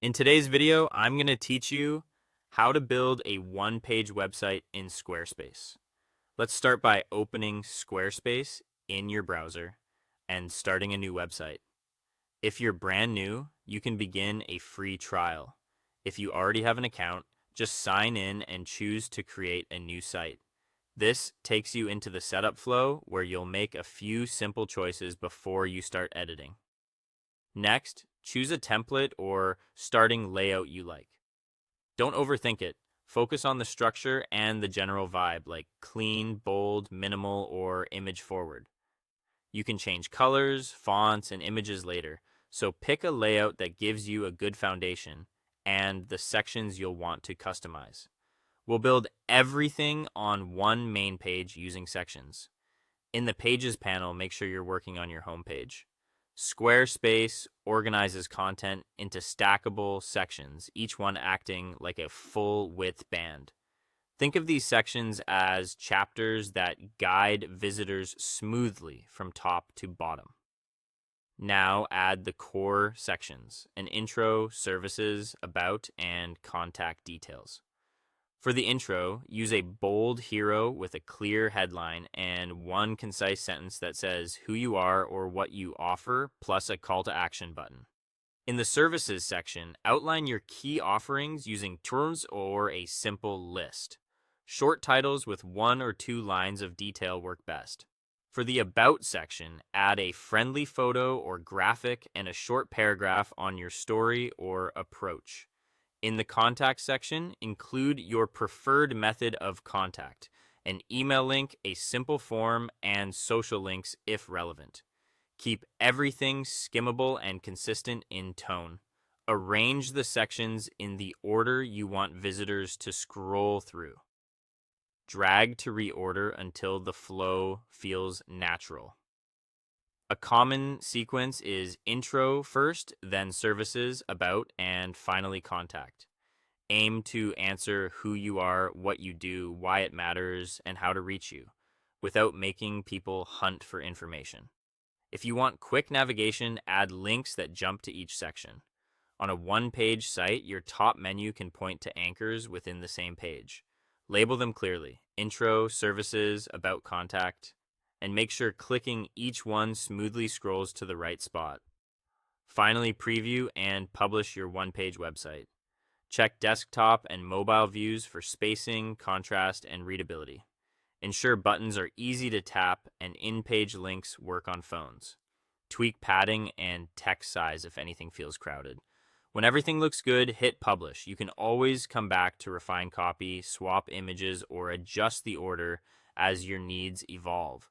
In today's video, I'm going to teach you how to build a one-page website in Squarespace. Let's start by opening Squarespace in your browser and starting a new website. If you're brand new, you can begin a free trial. If you already have an account, just sign in and choose to create a new site. This takes you into the setup flow where you'll make a few simple choices before you start editing. Next, choose a template or starting layout you like. Don't overthink it. Focus on the structure and the general vibe, like clean, bold, minimal, or image forward. You can change colors, fonts, and images later, so pick a layout that gives you a good foundation and the sections you'll want to customize. We'll build everything on one main page using sections. In the Pages panel, make sure you're working on your home page. Squarespace organizes content into stackable sections, each one acting like a full-width band. Think of these sections as chapters that guide visitors smoothly from top to bottom. Now add the core sections: an intro, services, about, and contact details. For the intro, use a bold hero with a clear headline and one concise sentence that says who you are or what you offer, plus a call to action button. In the services section, outline your key offerings using terms or a simple list. Short titles with 1 or 2 lines of detail work best. For the about section, add a friendly photo or graphic and a short paragraph on your story or approach. In the contact section, include your preferred method of contact, an email link, a simple form, and social links if relevant. Keep everything skimmable and consistent in tone. Arrange the sections in the order you want visitors to scroll through. Drag to reorder until the flow feels natural. A common sequence is intro first, then services, about, and finally contact. Aim to answer who you are, what you do, why it matters, and how to reach you, without making people hunt for information. If you want quick navigation, add links that jump to each section. On a one-page site, your top menu can point to anchors within the same page. Label them clearly: intro, services, about, contact, and make sure clicking each one smoothly scrolls to the right spot. Finally, preview and publish your one-page website. Check desktop and mobile views for spacing, contrast, and readability. Ensure buttons are easy to tap and in-page links work on phones. Tweak padding and text size if anything feels crowded. When everything looks good, hit publish. You can always come back to refine copy, swap images, or adjust the order as your needs evolve.